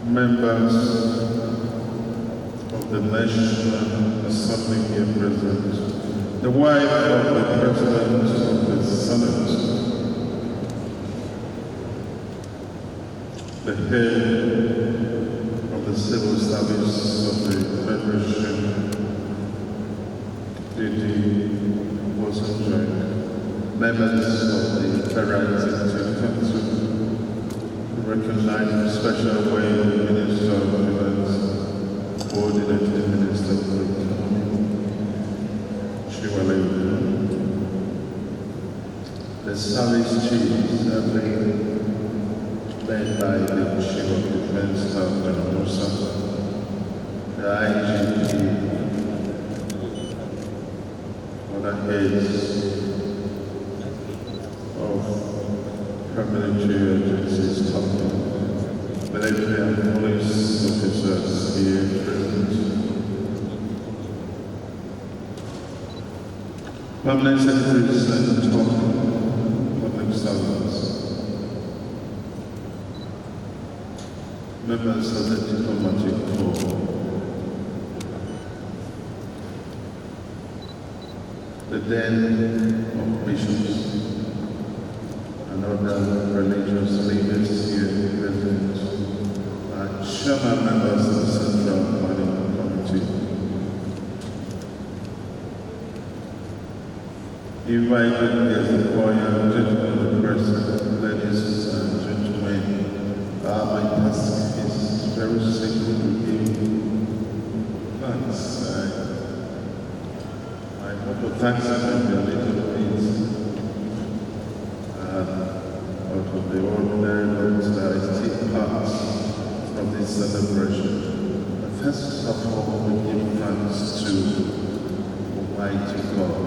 members of the National Assembly here present, the wife of the President of the Senate, the head of the Civil Service of the Federation, D.D. members of the Federal Executive Council, recognize in a special way the Minister of Finance, Coordinating Minister of the Economy, the service chiefs have been led by the Chief of Defense Staff, General Musa, the IGP, other heads of paramilitary agencies, military and police officers here present, permanent secretaries and top public servants, members of the diplomatic corps, the den of bishops and other religious leaders here present, chairman members of the Central Planning Committee, invited guests, choir, gentlemen present, ladies and gentlemen, my task is very simple to give thanks. I hope the thanks can be a little bit out of the ordinary notes that I take part from this celebration. First of all, we give thanks to Almighty God.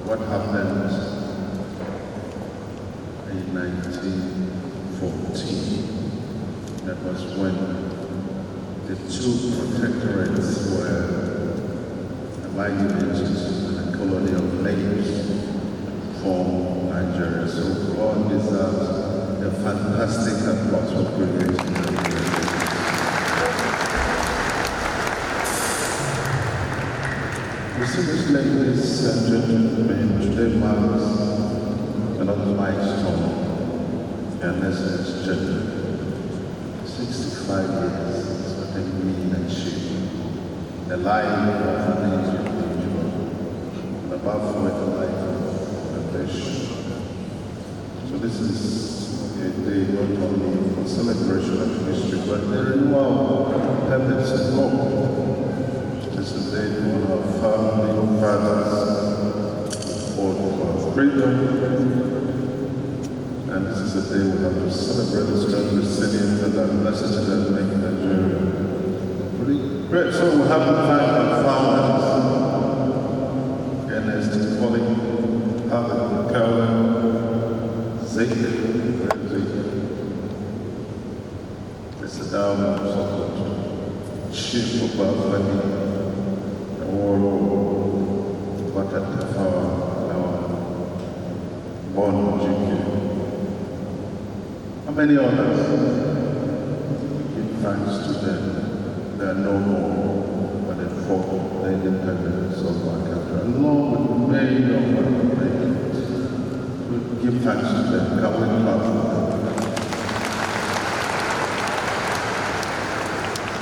What happened in 1914? That was when the two protectorates were amalgamated and a colony of slaves formed Nigeria. So God deserves a fantastic applause for creation. Distinguished ladies and gentlemen, today marks another milestone in Nelson's journey. 65 years is what they mean and shape. The life of an individual, and above all, the life of a nation. So this is a day not only for celebration of history, but the renewal of purpose and hope. This is a day for our family, fathers, for our freedom. And this is a day we have to celebrate the strong resilience and adversity that make Nigeria great. So we have to thank our founders, Ernest Colling, Harvard Carolyn, Zeke, Mr. Down of Chief of our family, Oro, Bakatafawa, our born GK. How many others? Give thanks to them. They are no more, but they fought the independence of our country, along with many of our neighbors. We give thanks to them. Can we clap for them?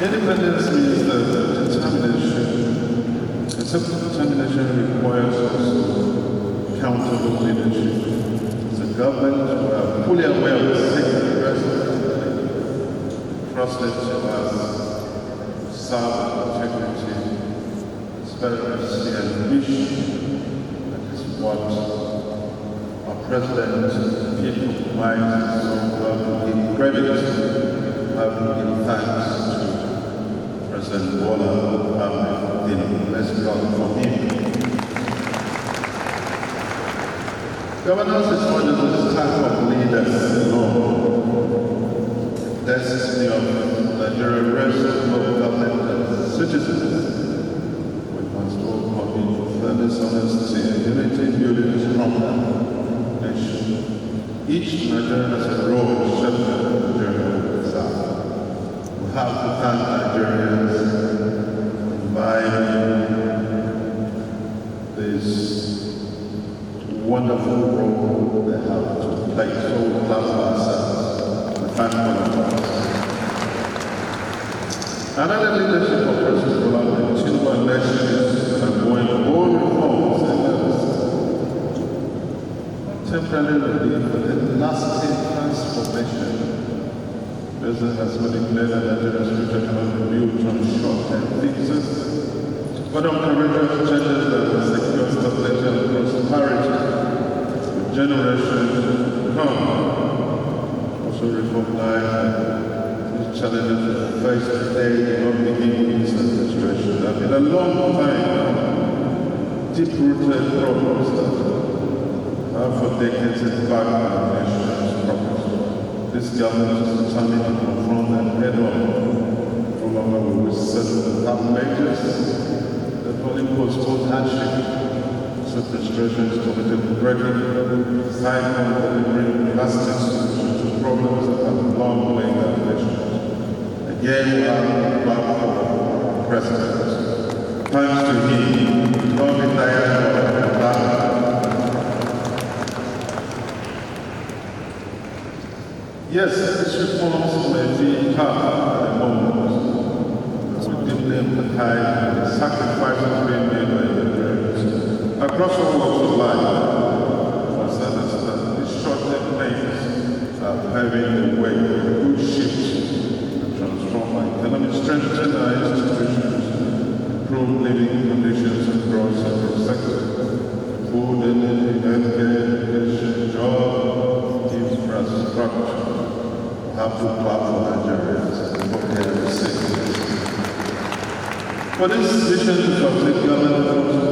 Independence means that determination, and self-determination requires also accountable leadership. As a government, we are fully aware of the sacred responsibility trusted to us. Serve integrity, transparency, and vision. That is what our President, people provides so well to give credit, have to give thanks to President Bola Ahmed Tinubu. Let's God for him. Governance is not just a type of leaders alone. The destiny of Nigeria rests of government and citizens. We must all commit to fairness, honesty, and unity, building a stronger nation. Each Nigerian has a role to shepherd Nigeria with desire. have to thank Nigerians by this wonderful role they have to play. So we clap for ourselves and thank all of us. Another leadership of President Bola Tinubu and nation is undergoing bold reforms and temporary relief for the lasting transformation. The President has already declared that Nigeria's future cannot be built on short-term fixes, but on courageous changes that will secure stability and prosperity for generations to come. Also recognize that these challenges we face today did not begin with this administration. There have been a long time, deep-rooted problems that have for decades back our nation's problems. This government is determined to confront them head-on. No longer will we settle the top measures that only postpone hardship. This administration is committed to breaking cycle and delivering lasting solutions to problems that have long plagued our nation. Again, we have a platform president. Thanks to him, don't be tired of the battle. Yes, these reforms may be hard at the moment. We deeply empathize with the sacrifices being made by Nigerians across all walks of life. We must understand these short-term pains are paving the way for a good shift to transform our economy, strengthen our institutions, improve living conditions across every sector: food, energy, healthcare, education, jobs, infrastructure. Have to clap for Nigerians for their resilience. For this vision to succeed, government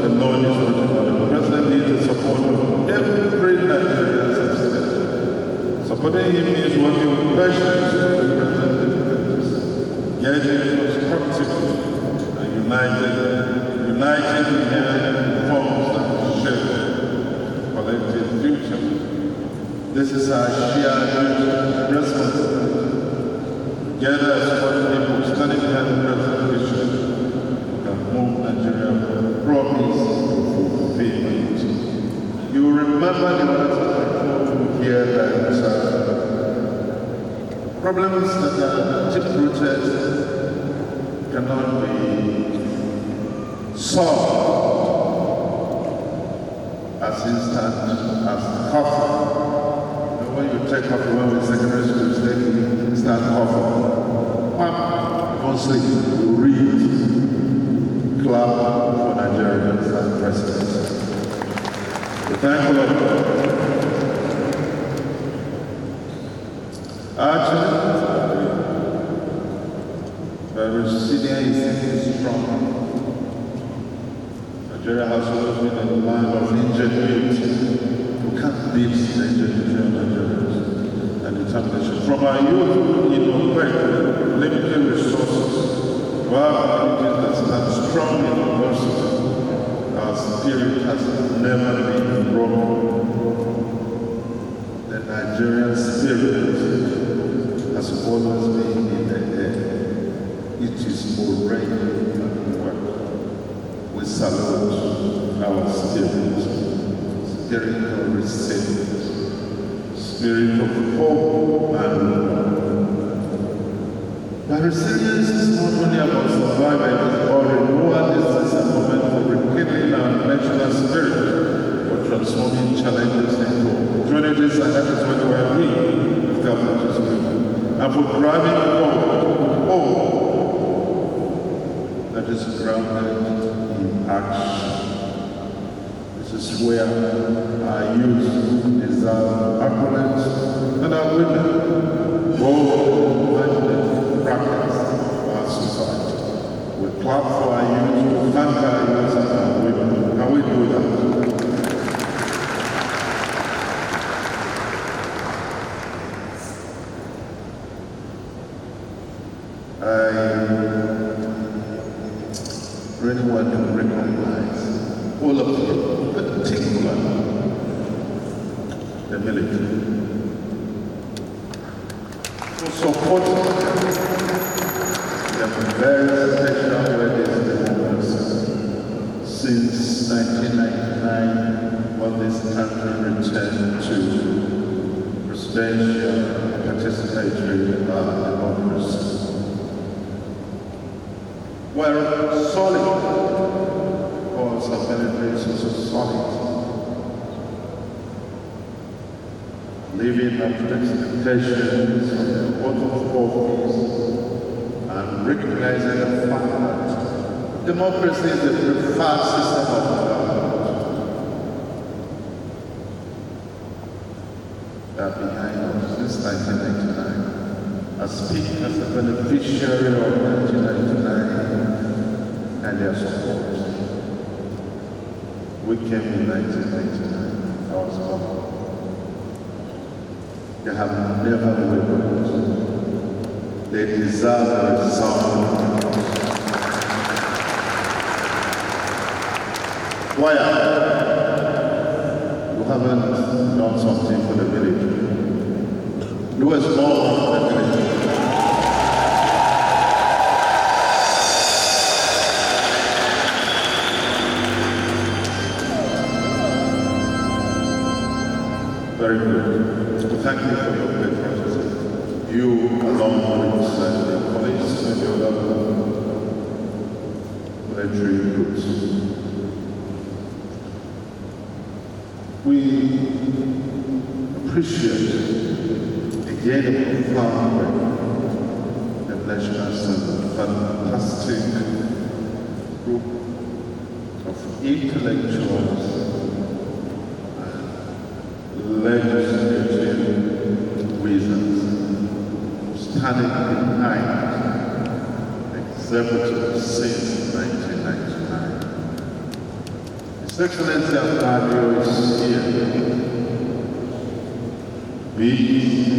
alone is not enough. The President needs the support of every Nigerian citizen. Supporting him means working with patience to represent difficulties, getting constructive and united behind reforms that shape collective future. This is our shared responsibility. Together as one people standing behind the President's vision, we can move Nigeria from promise to fulfillment. You will remember the words that I told you here that problems that are deep-rooted cannot be solved as instant as coffee. When you take coffee, when we're in secondary school, you start coughing. Don't sleep, you read, clap for Nigerians and presidents. We thank all of you. Actually, very senior is strong. Nigeria has always been a land of ingenuity. We can't beat the ingenuity of Nigerians and determination. From our youth, innovate limited resources to our communities that stand strong in adversity. Our spirit has never been broken. The Nigerian spirit has always been in the air. It is already at work. We salute our spirit. Spirit of resilience, spirit of hope and love. But resilience is not only about survival or renewal, this is a moment for rekindling our national spirit, for transforming challenges into opportunities, and that is what we are doing with government is doing, and for driving forward hope that is grounded in action. This is where our youth deserve accolades and our women both in brackets of our society. We clap for our youth, we thank our youth and our women. Can we do that? I really want to recognize all of you, particularly the military, for supporting very special word is democracy. Since 1999, when this country returned to presidential participatory democracy. We're solid, or some benefits also solid. Living up to expectations of the oath of office and recognizing the fact that democracy is the preferred system of government. That behind us since 1999. As speaking as a beneficiary of 1999 and their support. We came in 1999. I was born. They have never wavered. They deserve a resounding applause. Why? You haven't done something for the village. Do a small one for the village. Very good. Thank you for your patriotism. You, along with the police and the other military groups. We appreciate again the profound work the National Assembly, a fantastic group of intellectuals legislative reasons standing behind executive since 1999. His Excellency Abuja is here. We,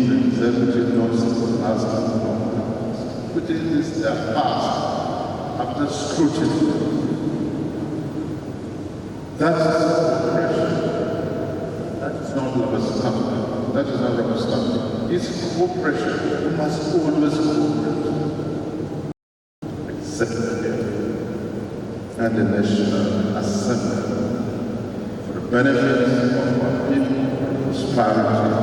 the executive council, has putting this their past after scrutiny. That's oppression. That is not rubber stamping. That is not rubber stamping. It's cooperation. We must always cooperate. Executive and the National Assembly for the benefit of our people, prosperity of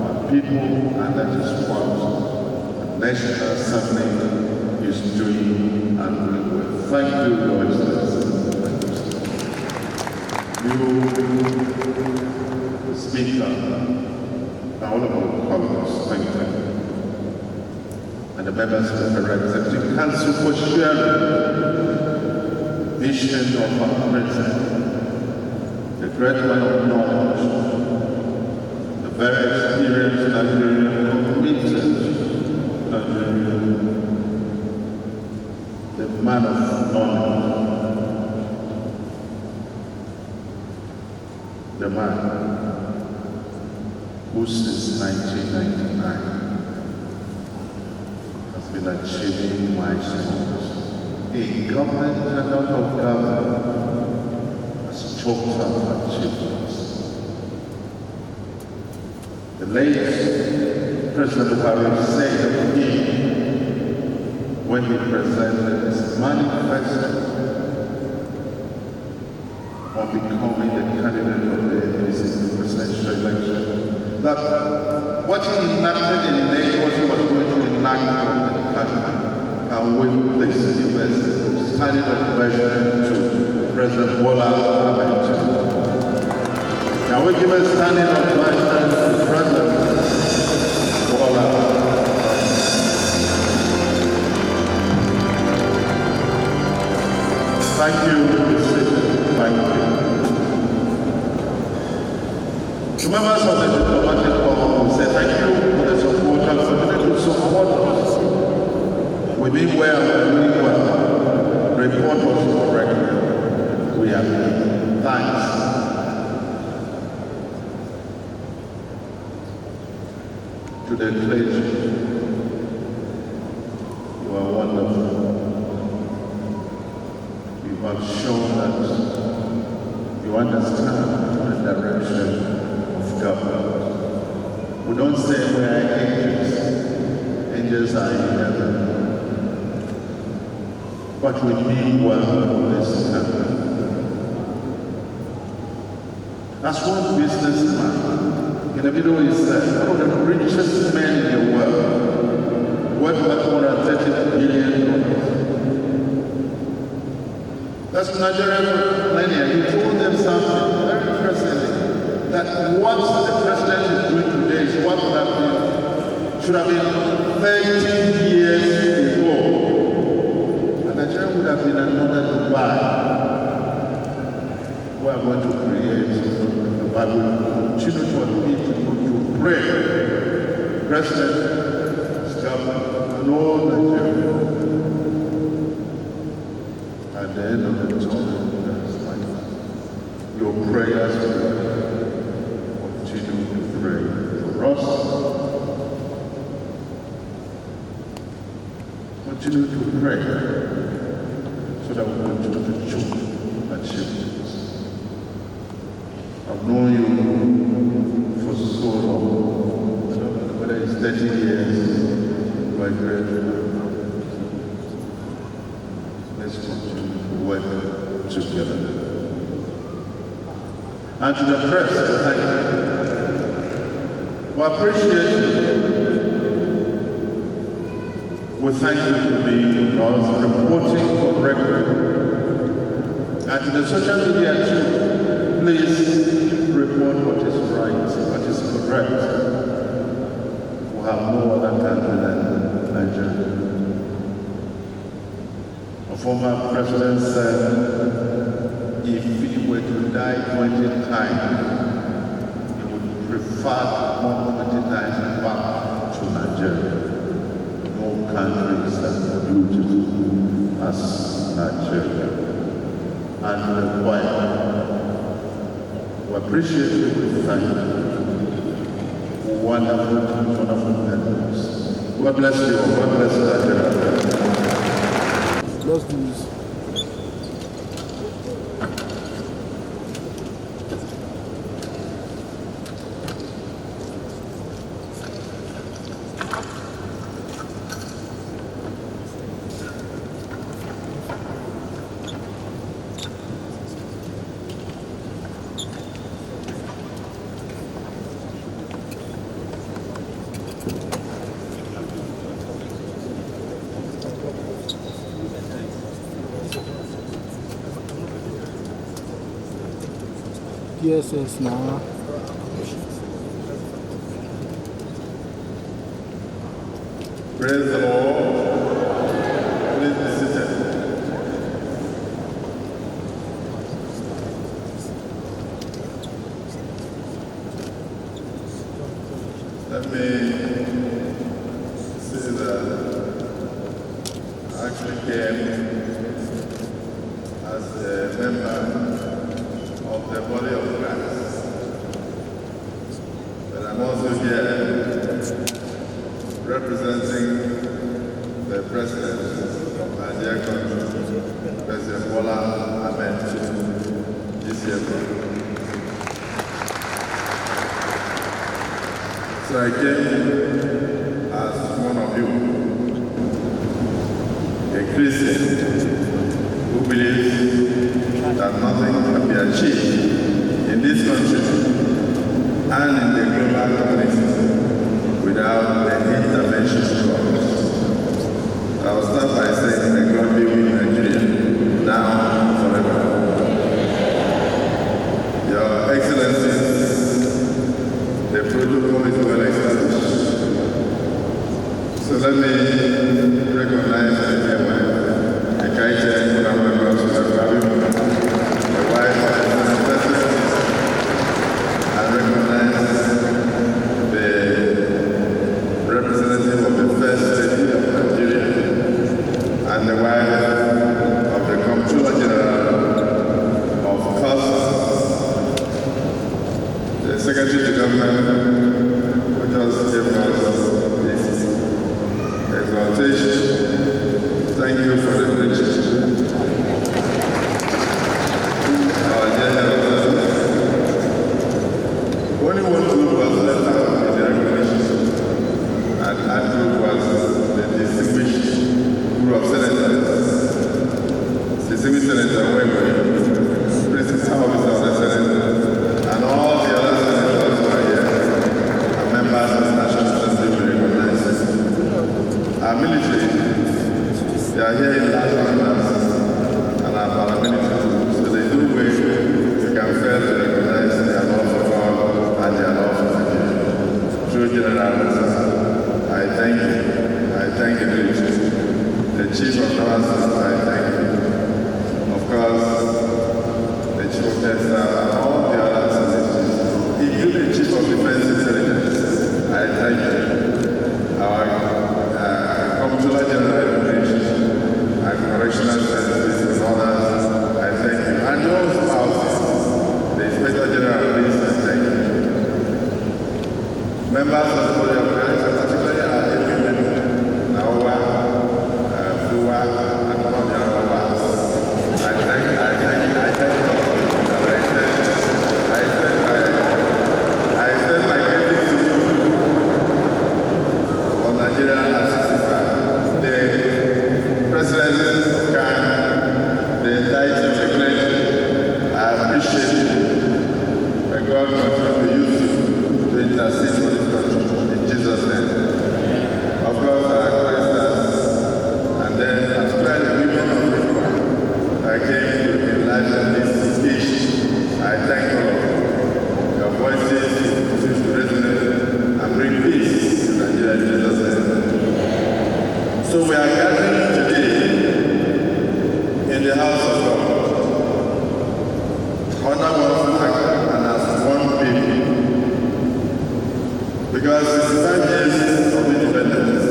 our people, and that is what the National Assembly is doing, and we will thank you, Your Excellency. You, Speaker, and all of our colleagues, thank you. And the members of the Federal Executive Council for sharing the vision of our President, the great man of knowledge, the very experienced Nigerian, committed Nigerian, the man of knowledge, the man who since 1999 has been achieving milestones in government and out of government has choked up achievements. The late President Buhari said of him when he presented his manifesto on becoming the candidate of the presidential election, that what he enacted in Lagos, he was going to enact on the country, and with this standing ovation to President Bola Ahmed. Can we give a standing ovation to President Bola Ahmed? Thank you, thank you. The members of the diplomatic corps will say thank you for the support and continue to support us. We mean well, report us correctly. We have thanks. To the clergy, you are wonderful. You have shown that you understand the direction of government. We don't say we are angels. Angels are in heaven. but we mean well for this country. As one businessman, in the middle he said, one of the richest men in the world, worth about $130 billion. That's Nigerian millennia. He told them something very interesting, that what the president is doing today is what should have been 30 years ago. And Nigeria would have been another Dubai. We are going to create the Bible, continue to admit people to pray. President, government, and all Nigeria. At the end of the tunnel, your prayers will continue to pray for us. Continue to pray so that we continue to achievements. I've known you for so long. I don't know whether it's 30 years, my graduate. Let's continue to work together. And to the press, thank you. We appreciate you. We thank you for being with us, reporting correctly. And to the social media too, please report what is right, what is correct. We have no other country than Nigeria. A former president said, if he were to die 20 times, he would prefer to come 20 times back to Nigeria. No country is as beautiful as Nigeria. And the choir, we appreciate you, we thank you. Wonderful members. God bless you, God bless Nigeria. Let's do this. DSS now. Praise the Lord. Please be seated. Let me say that I actually came as a member of the body of Christ. But I'm also here representing the President of our dear country, President Bola Ahmed Tinubu, this year. So I came as one of you, a Christian who believes that nothing can be achieved in this country and in the global community without the intervention of God. I will start by saying, may God be with Nigeria, now and forever. Your Excellencies, the protocol is well established. So let me recognize the dear wife, the Kaite Kuramagos, the wife of the President, and recognize the representative of the First Lady of Nigeria and the wife of the Comptroller General of Customs, the Secretary to Government, who just gave us this exaltation. Thank you for the bridges. Our general, only one group was left out in the recognition, and that group was the distinguished group of senators are here in large numbers and are paramilitary, so there's no way you can fail to recognize their love for God and their love for Nigeria. True General, I thank you. I thank the Chief of Council, I thank you. Of course, the Chief of Defense and all the other services, including the Chief of Defense Intelligence, I thank you. Our Comptroller General and Correctional Services and others, I thank you. And those spouses, the Inspector General of Police, I thank you. Members of the Board of Directors, particularly our women, Nawa, Fuwa, and all the other ones, I thank you. I send my greetings to you on Nigeria and 65. The President of Ghana, the entirety of the country, I appreciate you. May God continue to use you to intercede for this country. In Jesus' name. Of course, our Christians, and then particularly the women of Israel that came to enlighten this speech. I thank all of you. Your voices seem to resonate and bring peace to Nigeria in Jesus' name. So we are gathering today in the house of God, under one flag and as one people. Because 65 years of independence,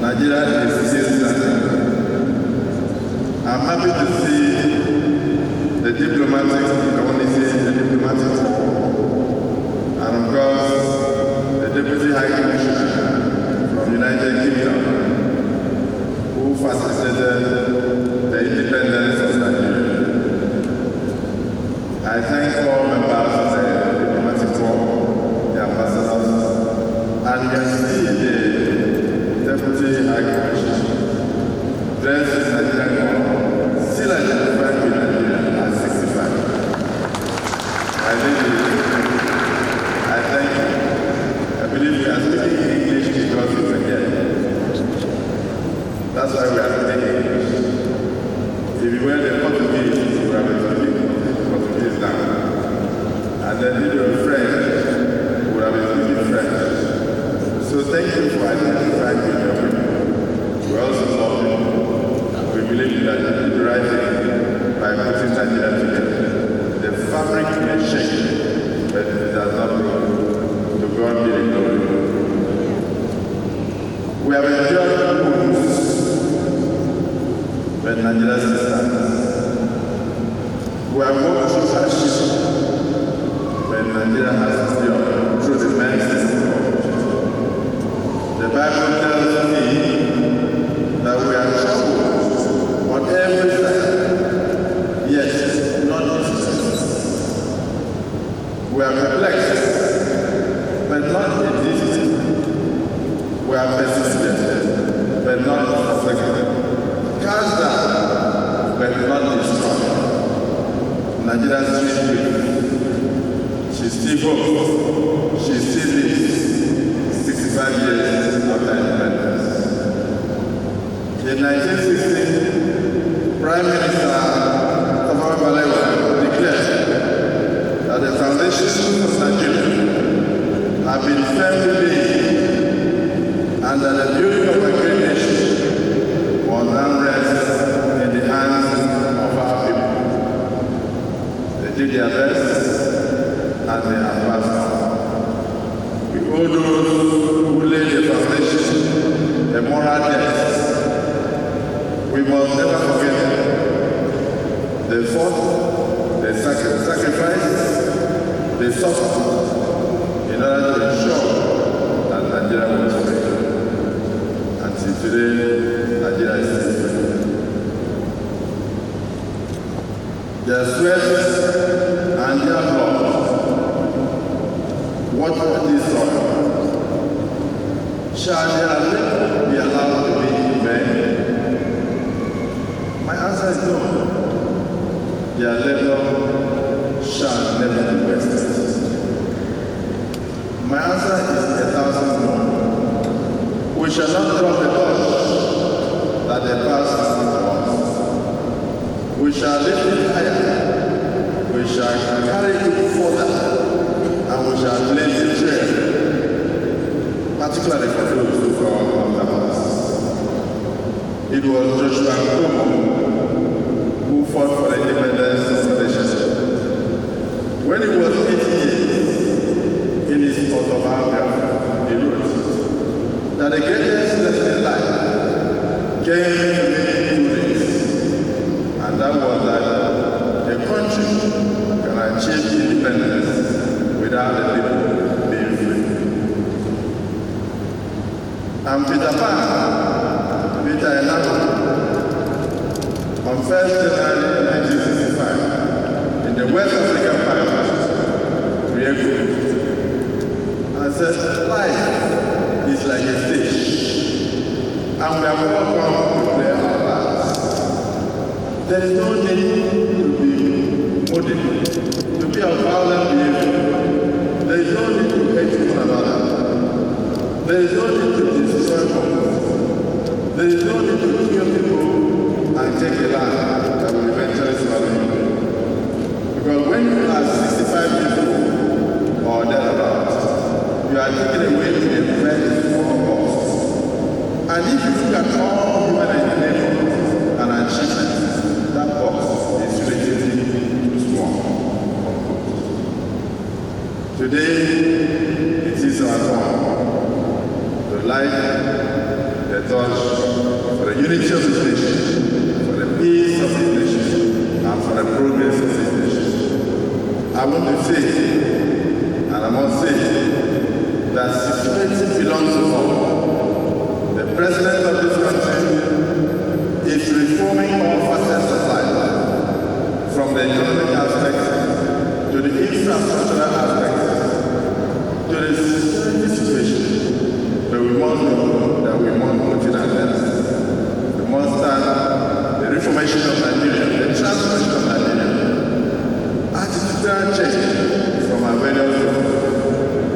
Nigeria is still standing. I'm happy to see the diplomatic community, the diplomatic corps, and of course, the Deputy High Commissioner from United Kingdom, who facilitated the independence of Nigeria. I thank all members of the diplomatic corps, the ambassadors, and we can see the Deputy High Commissioner dressed in Nigerian corps, still identified with Nigeria at 65. I thank you. I believe we are speaking English because we were here. That's why we are speaking English. If you were the Portuguese, you would have been speaking Portuguese now. And then if you were French, you would have been speaking French. So thank you for identifying with your people. We also love you. We believe that you did the right thing by putting Nigeria together. The fabric may shake, but it does not grow. To God be the glory. We have enjoyed wounds when Nigeria stands. We have walked through hardship when Nigeria has endured through the mercy of God. The Bible tells me that we are troubled on every side, yet not distressed. We are perplexed, but not in disease. We are persistent, but not afflicted. Cast down, but not destroyed. Nigeria still breathes. She still hopes. She still lives 65 years after independence. In 1960, Prime Minister Tafawa Balewa declared that the foundations of Nigeria have been firmly laid and that the building of a great nation will now rest in the hands of our people. They did their best and they have passed. We owe those who laid the foundation a moral debt. We must never forget them. They fought, they sacrificed, they suffered in order to ensure that Nigeria was free. Until today, Nigeria is still free. Their sweat and their blood, water this soil. Shall their labor be allowed to be in vain? My answer is no. Their labor shall never be wasted. My answer is 1,000 more. We shall not drop the torch that the past was. We shall lift it higher. We shall carry it further. And we shall blaze the trail, particularly for those who fall after us. It was Joshua Nkomo who fought for the independence of the nation. When he was 8 years, in his autobiography, he wrote that the greatest lesson in life came to me in 2 days, and that was that a country can achieve independence without the people being free. And Peter Pan, Peter Enako, on 1st January 1965, in the West African Parliament, reacted and said, life is like a stage, and we are welcome to play our parts. There is no need to be moody, to be of violent behavior. There is no need to hate one another. There is no need to destroy homes. There is no need to kill people and take a land that will eventually swallow you. Because when you are 65 years old or thereabouts, you are taken away to a very small box. And if you look at all human endeavors and achievements, that box is relatively too small. Today, it is our turn to light the torch for the unity of this nation, for the peace of this nation, and for the progress of this nation. I want to say, and I must say, that security belongs to all. The president of this country is reforming all facets of life, from the economic aspect to the infrastructural aspect to the security situation. But we must know that we must put in our hands. We must start the reformation of Nigeria, the transformation of Nigeria, attitudinal change from our various groups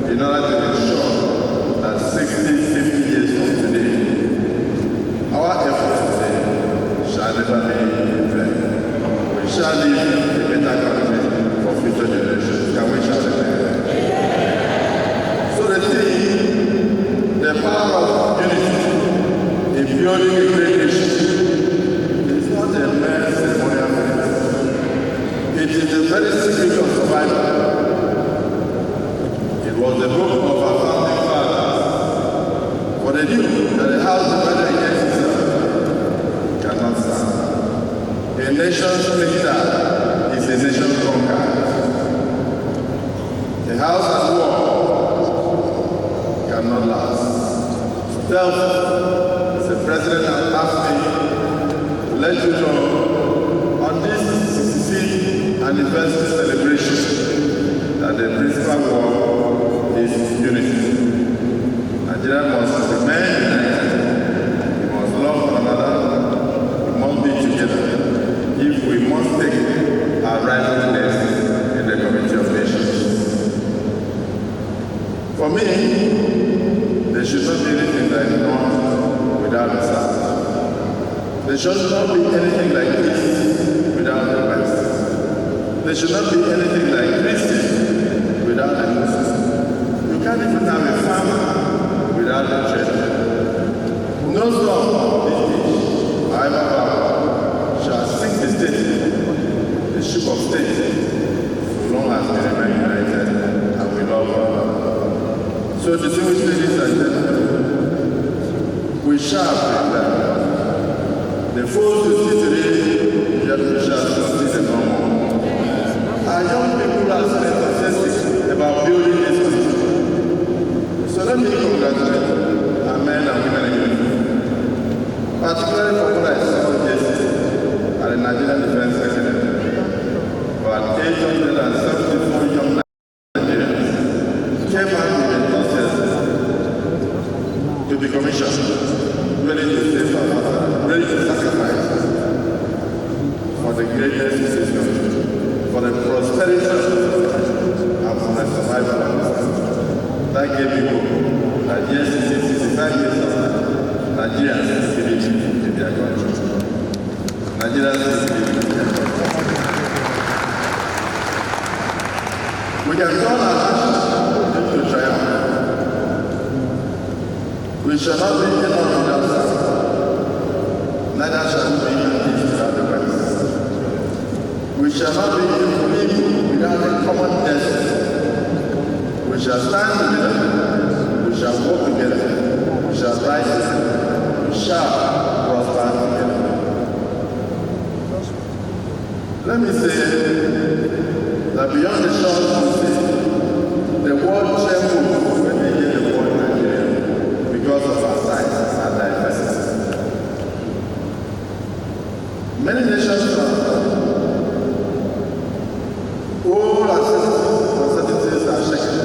in order to ensure that 60, 50 years from today, our efforts today shall never be in vain. We shall leave a better country for future generations. Can we shout amen? So the theme, the power of unity in building a great nation, is not a mere ceremonial event. It is the very secret of survival. It was the book of our founding fathers, for they knew that a house divided against itself cannot stand. A nation splintered is a nation conquered. A house at war cannot last. Therefore, the president has asked me to let you know on this 65th anniversary celebration that the principal word is unity. Nigeria must remain united. We must love one another. We must be together. If we must take our rightful place in the community of nations. For me, there should not be anything like North without the South. There should not be anything like East without the West. There should not be anything like Christian without the Muslim. You can't even have a farmer without a trader. No storm of this age, however powerful, shall sink the state, the ship of state, so long as we remain united and we love one another. So, distinguished ladies and gentlemen, we shall prepare. The foes who see today, yet we shall see them no more. Our young people are still enthusiastic about building this country. So let me congratulate our men and women in uniform, particularly for what I saw yesterday at the Nigerian Defense Academy. About 874 young Nigerians came out with enthusiasm to be commissioned, ready to save our mother, ready to sacrifice for the greatness of this country, for the prosperity of this country, and for the survival of this country. That gave me hope that yes, 65 years after, Nigerians believe in their God. We can turn our ashes into triumph. We shall not be enough without us, neither shall we be at peace without the West. We shall not be equal without a common destiny. We shall stand together, we shall walk together, we shall rise together, we shall prosper together. Let me say that beyond the shores of the sea, the world trembles when they hear the word Nigeria because of our size and diversity. Many nations all uncertainties are shaken.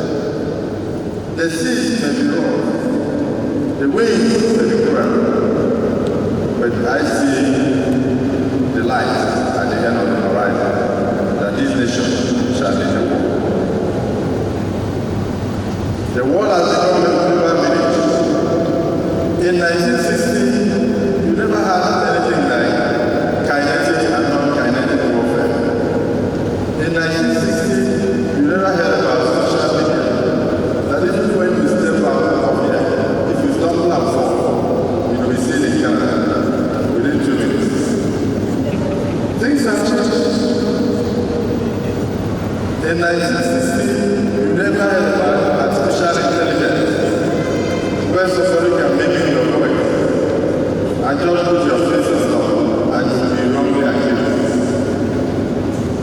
The seas may be rough, the winds may be cruel, but I see the light at the end of the horizon, that this nation shall lead the world. The world has become a global village. In 1960, you never had anything like kinetic and non-kinetic warfare. In 1960, you never heard about social media. That even when you step out of here, if you stumble and fall, you will be seen in Canada within 2 minutes. Things have changed. In 1960, you never heard about artificial intelligence, where somebody can make you your voice and just put your face on top and you will be wrongly accused.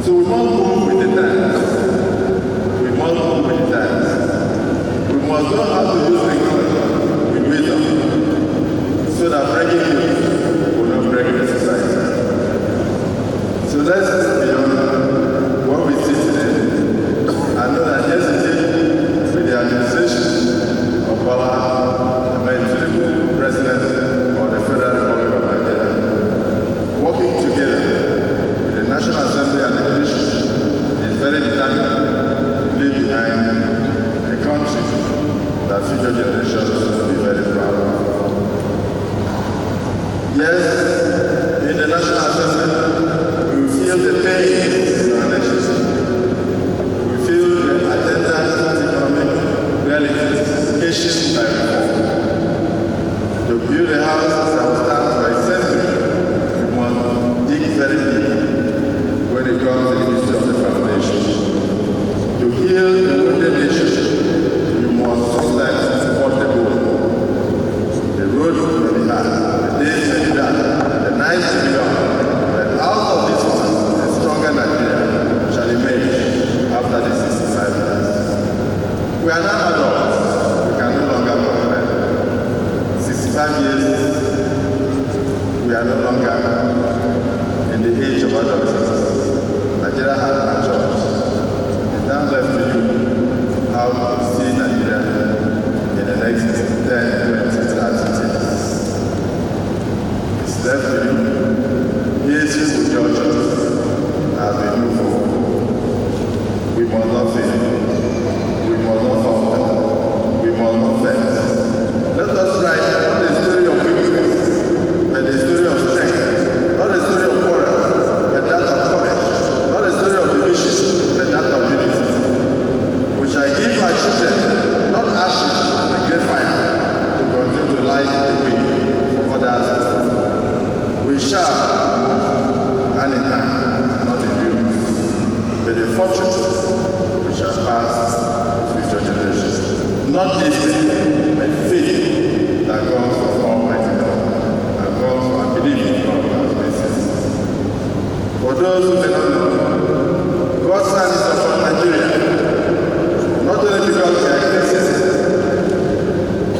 So we must move with the times. We must move with the times. We must know how to use technology with wisdom so that breaking news will not break the society. So let's beyond what we see today. I know that yesterday, with the administration of Bola Ahmed Tinubu, President of the Federal Republic of Nigeria, working together with the National Assembly and the Commission is very determined to leave behind a country that future generations will be very proud of. Yes, in the National Assembly, we feel the pain in our nation. We feel the attendant economic realities issued by reform. To build a house that will stand for a century, we must dig very deep when it comes to the history of the foundation. To heal the wounded nation, we must sometimes support the road. The road may be hard, the days may be dark, the nights may be long, but out of this one, a stronger Nigeria shall emerge after the 65 years. We are now adults, we can no longer compare. 65 years, we are no longer in the age of adolescence. Nigeria has matured. It's now left to you how to see Nigeria in the next 10, 20, 30 years. It's left to you. History will judge us as we move forward. We must not fail. We must not falter. We must not fail. Let us write not the story of weakness, but the story of strength. Not the story of quarrel, but that of courage. Not the story of division, but that of unity. We shall give our children not ashes and a great fire to continue to light the way for others. We shall, hand in hand, not in view, but the fortune we shall pass to future generations. Not this thing, but faith that comes from Almighty God, that comes from believing in God as basis. For those who may not know, God's hand is upon Nigeria, not only because we are Christians,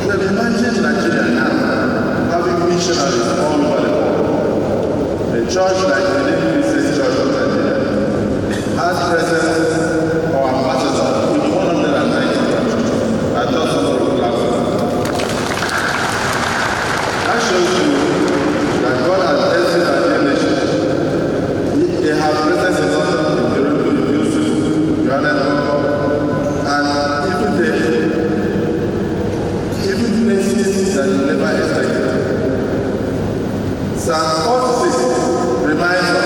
but imagine Nigeria now having missionaries all over the world. A church like the Christian Church of Nigeria has presence or ambassadors in 190 countries. That doesn't work platform. That shows you that God has blessed our nation. They have presence in London, in Toronto, in Houston, Johannesburg, and even places that you never expected. Psalm 46 reminds us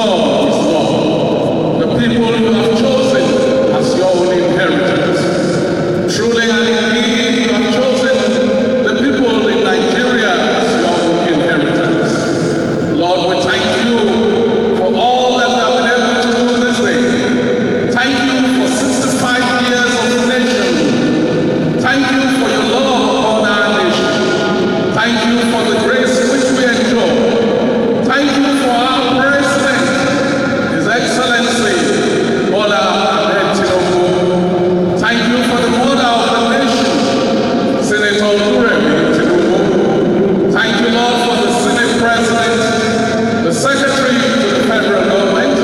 God is Lord. The people you have chosen as your own inheritance. Truly and indeed, you have chosen the people in Nigeria as your own inheritance. Lord, we thank you for all that we have been able to do this day. Thank you for 65 years of nation. Thank you for your love upon our nation. Thank you for the grace which we enjoy. Thank you for our president, His Excellency, Bola Ahmed Tinubu. Thank you for the mother of the nation, Senator Oluremi Tinubu. Thank you, Lord, for the Senate President, the Secretary to the federal government.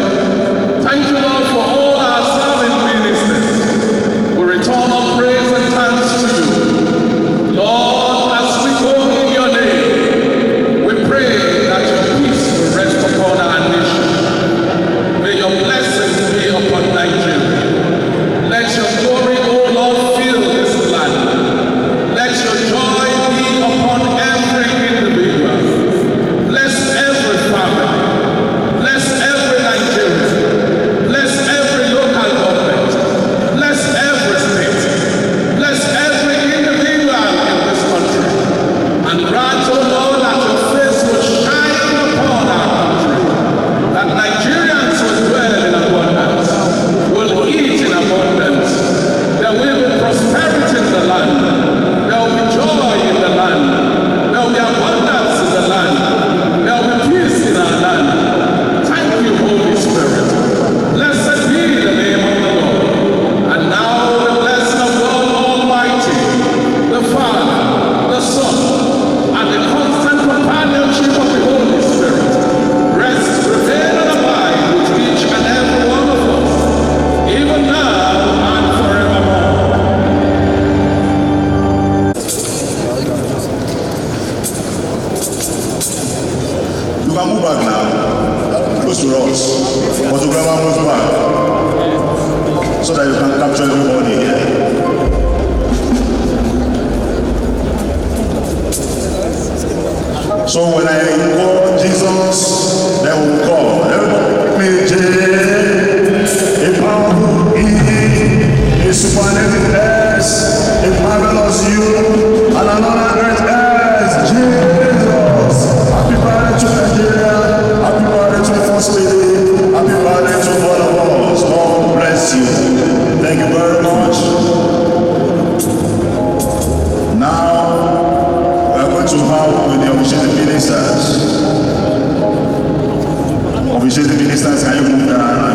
Thank you, Lord, for all our serving ministers. We return our praise and thanks to you. Lord, as we go in your name, we pray that your peace will rest upon our nation. May your blessings be upon Nigeria. Let your glory, O Lord, fill this land. Let your joy be upon every individual. Bless every family. Bless every Nigerian. Bless every local government. Bless every state. Bless every individual in this country. And grant, O Lord, that your face will shine upon our country. That Nigerians will dwell in abundance, will eat in abundance. There will be prosperity in the land. There will be joy in the land. There will be abundance in the land. There will be peace in our land. Thank you, Holy Spirit. Blessed be the name of the Lord. And now the blessing of God Almighty, the Father, the Son, and the constant companionship of the Holy Spirit rest, remain, and abide with each and every one of us, even now and forevermore. You can move back now, close to us. Photographer moves back so that you can capture everybody here. So when I call Jesus, then we will call. Everybody, me, J, a powerful E, a superlative S, a marvelous U, and another great S, Jesus. Happy birthday to Nigeria. Happy birthday to the First Lady. Happy birthday to all of us. God bless you. Thank you very much. Now, we are going to have with the officiating ministers. Officiating ministers, can you move down?